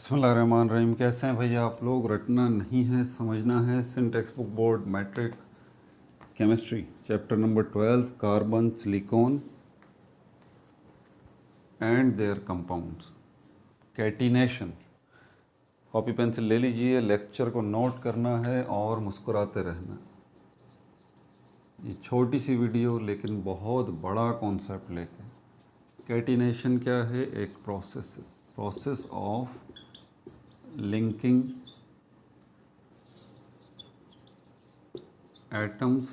बिस्मिल्लाहिर्रहमानिर्रहीम। कैसे हैं भैया आप लोग? रटना नहीं है, समझना है। Syntax book board matric chemistry chapter number 12 carbon silicon and their compounds catenation. Copy pencil ले लीजिए, लेक्चर को नोट करना है और मुस्कुराते रहना। ये छोटी सी वीडियो लेकिन बहुत बड़ा कॉन्सेप्ट लेके। कैटिनेशन क्या है? एक process of linking atoms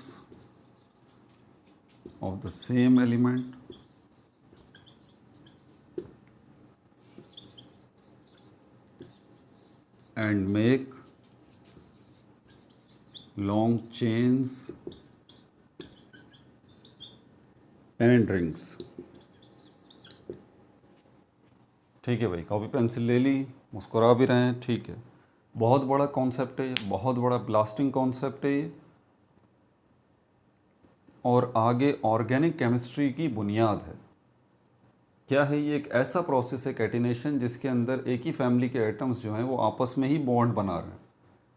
of the same element and make long chains and rings। ठीक है भाई, कॉपी पेंसिल ले ली, मुस्कुरा भी रहे हैं, ठीक है। बहुत बड़ा कॉन्सेप्ट है ये, बहुत बड़ा ब्लास्टिंग कॉन्सेप्ट है ये, और आगे ऑर्गेनिक केमिस्ट्री की बुनियाद है। क्या है ये? एक ऐसा प्रोसेस है कैटिनेशन जिसके अंदर एक ही फैमिली के एटम्स जो हैं वो आपस में ही बॉन्ड बना रहे हैं,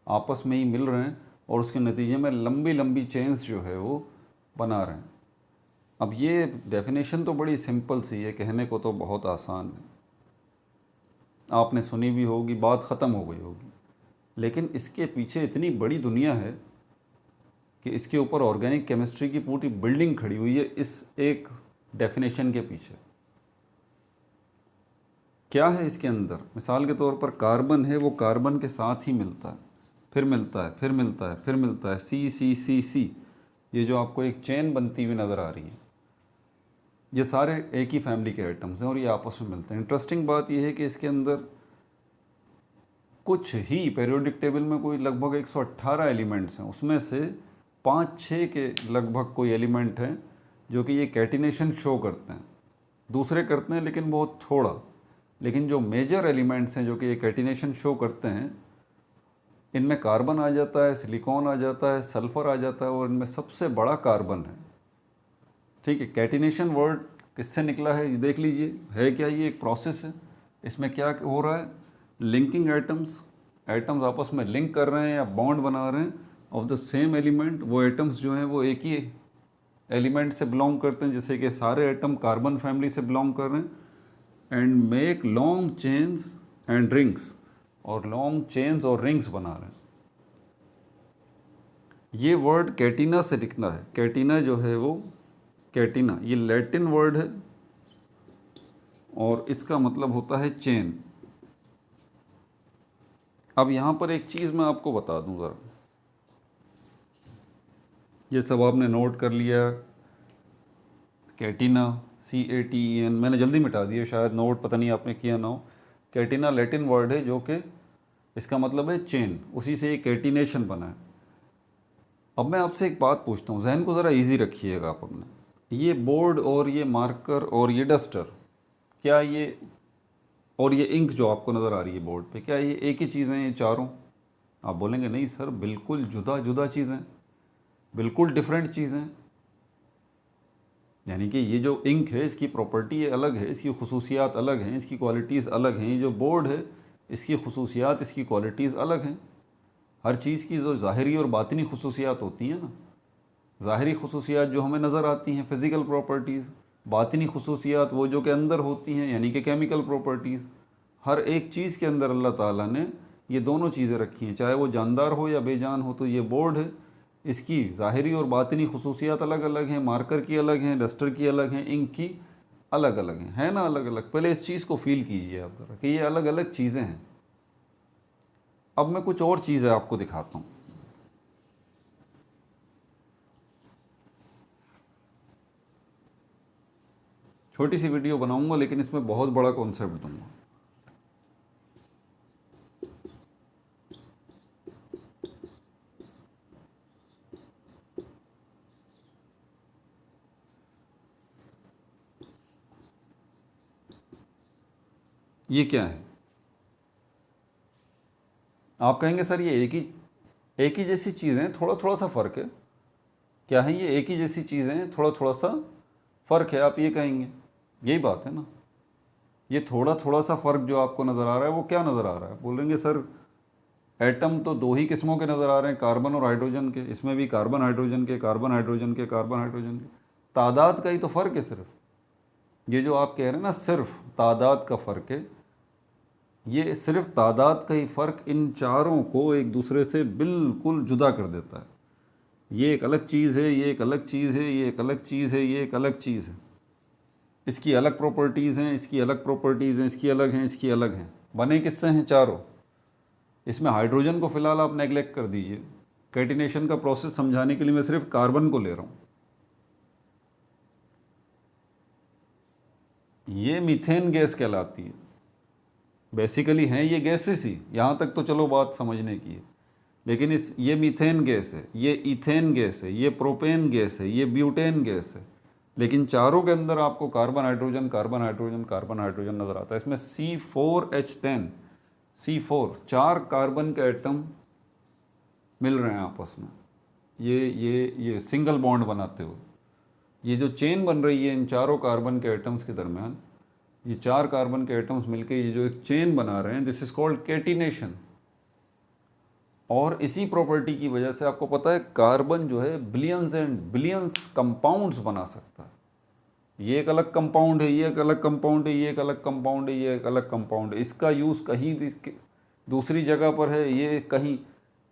आपस में ही मिल रहे हैं, और उसके नतीजे में लंबी लंबी चेन्स जो है वो बना रहे हैं। अब ये डेफिनेशन तो बड़ी सिंपल सी है, कहने को तो बहुत आसान है, आपने सुनी भी होगी, बात ख़त्म हो गई होगी, लेकिन इसके पीछे इतनी बड़ी दुनिया है कि इसके ऊपर ऑर्गेनिक केमिस्ट्री की पूरी बिल्डिंग खड़ी हुई है इस एक डेफिनेशन के पीछे। क्या है इसके अंदर? मिसाल के तौर पर कार्बन है, वो कार्बन के साथ ही मिलता है, फिर मिलता है, फिर मिलता है, फिर मिलता है, सी सी सी सी, ये जो आपको एक चेन बनती हुई नज़र आ रही है, ये सारे एक ही फैमिली के आइटम्स हैं और ये आपस में मिलते हैं। इंटरेस्टिंग बात यह है कि इसके अंदर कुछ ही पीरियोडिक टेबल में कोई लगभग 118 एलिमेंट्स हैं, उसमें से 5-6 के लगभग कोई एलिमेंट हैं जो कि ये कैटिनेशन शो करते हैं, दूसरे करते हैं लेकिन बहुत थोड़ा। लेकिन जो मेजर एलिमेंट्स हैं जो कि ये कैटिनेशन शो करते हैं, इनमें कार्बन आ जाता है, सिलिकॉन आ जाता है, सल्फ़र आ जाता है, और इनमें सबसे बड़ा कार्बन है। ठीक है, कैटिनेशन वर्ड किससे निकला है ये देख लीजिए। है क्या? ये एक प्रोसेस है। इसमें क्या हो रहा है? लिंकिंग एटम्स आपस में लिंक कर रहे हैं या बॉन्ड बना रहे हैं ऑफ द सेम एलिमेंट। वो एटम्स जो हैं वो एक ही एलिमेंट से बिलोंग करते हैं, जैसे कि सारे एटम कार्बन फैमिली से बिलोंग कर रहे हैं। And make long chains and rings, और लॉन्ग चेन्स और रिंग्स बना रहे हैं। ये वर्ड कैटिना से लिखना है। कैटिना जो है वो, कैटिना ये लैटिन वर्ड है और इसका मतलब होता है चेन। अब यहाँ पर एक चीज़ मैं आपको बता दूँ ज़रा, ये सब आपने नोट कर लिया। कैटिना CATEN मैंने जल्दी मिटा दिया, शायद नोट पता नहीं आपने किया ना हो। कैटिना लैटिन वर्ड है जो कि इसका मतलब है चेन, उसी से ये कैटिनेशन बना है। अब मैं आपसे एक बात पूछता हूँ, जहन को ज़रा इजी रखिएगा आप अपने। ये बोर्ड और ये मार्कर और ये डस्टर, क्या ये और ये इंक जो आपको नज़र आ रही है बोर्ड पे, क्या ये एक ही चीज़ें हैं ये चारों? आप बोलेंगे नहीं सर, बिल्कुल जुदा जुदा चीज़ें, बिल्कुल डिफरेंट चीज़ें। यानी कि ये जो इंक है इसकी प्रॉपर्टी अलग है, इसकी खसूसियात अलग हैं, इसकी क्वालिटीज़ अलग हैं। ये जो बोर्ड है इसकी खसूसियात, इसकी क्वालिटीज़ अलग हैं। हर चीज़ की जो ज़ाहिरी और बातिनी खसूसियात होती हैं ना, ज़ाहिरी खसूसियात जो हमें नज़र आती हैं फ़िज़िकल प्रॉपर्टीज़, बातिनी खसूसियात वो जो के अंदर होती हैं यानी कि केमिकल प्रॉपर्टीज़। हर एक चीज़ के अंदर अल्लाह ताला ने ये दोनों चीज़ें रखी हैं, चाहे वो जानदार हो या बेजान हो। तो ये बोर्ड है, इसकी ज़ाहिरी और बातिनी खसूसियात अलग अलग हैं, मार्कर की अलग हैं, डस्टर की अलग हैं, इंक की अलग अलग हैं, है ना, अलग अलग। पहले इस चीज़ को फील कीजिए आप ज़रा कि ये अलग अलग चीज़ें हैं। अब मैं कुछ और चीज़ें आपको दिखाता हूँ। छोटी सी वीडियो बनाऊंगा लेकिन इसमें बहुत बड़ा कॉन्सेप्ट दूंगा। ये क्या है? आप कहेंगे सर ये एक ही जैसी चीज़ें हैं, थोड़ा थोड़ा सा फ़र्क है। क्या है ये? एक ही जैसी चीज़ें हैं, थोड़ा थोड़ा सा फ़र्क है, आप ये कहेंगे। यही बात है ना। ये थोड़ा थोड़ा सा फ़र्क जो आपको नज़र आ रहा है वो क्या नज़र आ रहा है? बोलेंगे सर एटम तो दो ही किस्मों के नज़र आ रहे हैं, कार्बन और हाइड्रोजन के, इसमें भी कार्बन हाइड्रोजन के, कार्बन हाइड्रोजन के, कार्बन हाइड्रोजन के, तादाद का ही तो फ़र्क है सिर्फ। ये जो आप कह रहे हैं ना सिर्फ तादाद का फ़र्क है, ये सिर्फ तादाद का ही फ़र्क इन चारों को एक दूसरे से बिल्कुल जुदा कर देता है। ये एक अलग चीज़ है, ये एक अलग चीज़ है, ये एक अलग चीज़ है, ये एक अलग चीज़ है। इसकी अलग प्रॉपर्टीज़ हैं, इसकी अलग प्रॉपर्टीज़ हैं, इसकी अलग हैं, इसकी अलग हैं। बने किससे हैं? चारों। इसमें हाइड्रोजन को फ़िलहाल आप नेगलेक्ट कर दीजिए। कैटिनेशन का प्रोसेस समझाने के लिए मैं सिर्फ कार्बन को ले रहा हूँ। ये मीथेन गैस कहलाती है। बेसिकली हैं ये गैसेस ही, यहाँ तक तो चलो बात समझने की है, लेकिन ये मीथेन गैस है, ये इथेन गैस है, ये प्रोपेन गैस है, ये ब्यूटेन गैस है, लेकिन चारों के अंदर आपको carbon hydrogen carbon hydrogen carbon hydrogen नज़र आता है। इसमें C4H10 C4 4 कार्बन के एटम मिल रहे हैं आपस में, ये सिंगल बॉन्ड बनाते हुए। ये जो चेन बन रही है इन चारों कार्बन के एटम्स के दरमियान, ये 4 कार्बन के एटम्स मिलकर ये जो एक चेन बना रहे हैं, दिस इज कॉल्ड कैटिनेशन। और इसी प्रॉपर्टी की वजह से आपको पता है कार्बन जो है बिलियंस एंड बिलियंस कंपाउंड्स बना सकता है। ये एक अलग कंपाउंड है, ये एक अलग कंपाउंड है, ये एक अलग कंपाउंड है, ये एक अलग कंपाउंड है। इसका यूज़ कहीं दूसरी जगह पर है, ये कहीं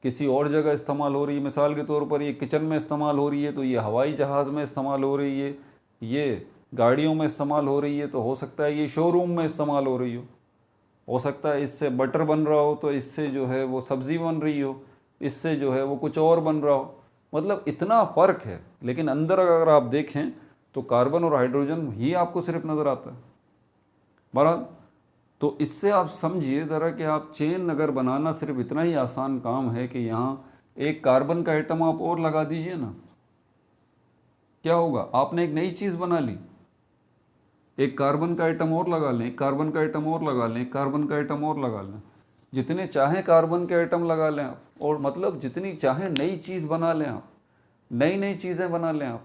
किसी और जगह इस्तेमाल हो रही है। मिसाल के तौर पर ये किचन में इस्तेमाल हो रही है तो ये हवाई जहाज़ में इस्तेमाल हो रही है, ये गाड़ियों में इस्तेमाल हो रही है, तो हो सकता है ये शोरूम में इस्तेमाल हो रही हो सकता है इससे बटर बन रहा हो तो इससे जो है वो सब्ज़ी बन रही हो, इससे जो है वो कुछ और बन रहा हो। मतलब इतना फ़र्क है, लेकिन अंदर अगर आप देखें तो कार्बन और हाइड्रोजन ही आपको सिर्फ नज़र आता है। बहरहाल तो इससे आप समझिए ज़रा कि आप चेन अगर बनाना सिर्फ इतना ही आसान काम है कि यहाँ एक कार्बन का एटम आप और लगा दीजिए ना, क्या होगा? आपने एक नई चीज़ बना ली। एक कार्बन का एटम और लगा लें, एक कार्बन का एटम और लगा लें, एक कार्बन का एटम और लगा लें, जितने चाहें कार्बन के एटम लगा लें आप, और मतलब जितनी चाहें नई चीज़ बना लें आप, नई नई चीज़ें बना लें आप।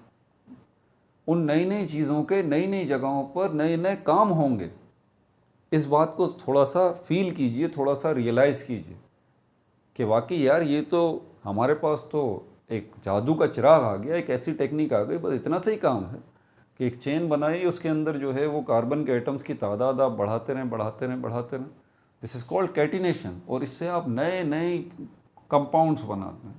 उन नई नई चीज़ों के नई नई जगहों पर नए नए काम होंगे। इस बात को थोड़ा सा फील कीजिए, थोड़ा सा रियलाइज़ कीजिए कि वाकई यार ये तो हमारे पास तो एक जादू का चिराग आ गया, एक ऐसी टेक्निक आ गई, बस इतना सा ही काम है कि एक चेन बनाई, उसके अंदर जो है वो कार्बन के एटम्स की तादाद आप बढ़ाते रहें बढ़ाते रहें बढ़ाते रहें। This is called catenation. और इससे आप नए नए कंपाउंड्स बनाते हैं,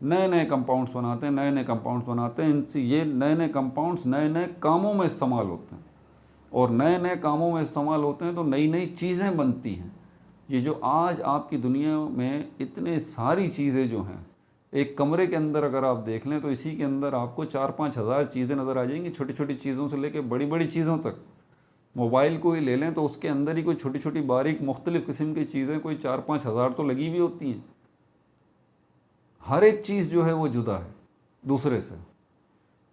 नए नए कंपाउंड्स बनाते हैं, नए नए कंपाउंड्स बनाते हैं। इनसे ये नए नए कंपाउंड्स नए नए कामों में इस्तेमाल होते हैं, और नए नए कामों में इस्तेमाल होते हैं तो नई नई चीज़ें बनती हैं। ये जो आज आपकी दुनिया में इतने सारी चीज़ें जो हैं, एक कमरे के अंदर अगर आप देख लें तो इसी के अंदर आपको 4-5 हज़ार चीज़ें नज़र आ जाएंगी, छोटी छोटी चीज़ों से लेकर बड़ी बड़ी चीज़ों तक। मोबाइल को ही ले लें तो उसके अंदर ही कोई छोटी छोटी बारीक मुख्तलिफ़ किस्म की चीज़ें कोई 4-5 हज़ार तो लगी हुई होती हैं। हर एक चीज़ जो है वो जुदा है दूसरे से।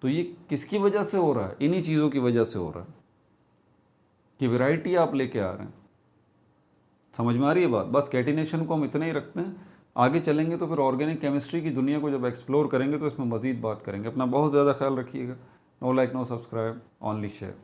तो ये किसकी वजह से हो रहा है? इन्हीं चीज़ों की वजह से हो रहा है कि वैरायटी आप लेके आ रहे हैं। समझ में आ रही है बात? बस कैटिनेशन को हम इतना ही रखते हैं। आगे चलेंगे तो फिर ऑर्गेनिक केमिस्ट्री की दुनिया को जब एक्सप्लोर करेंगे तो इसमें मज़ीद बात करेंगे। अपना बहुत ज़्यादा ख्याल रखिएगा। No like no subscribe, only share.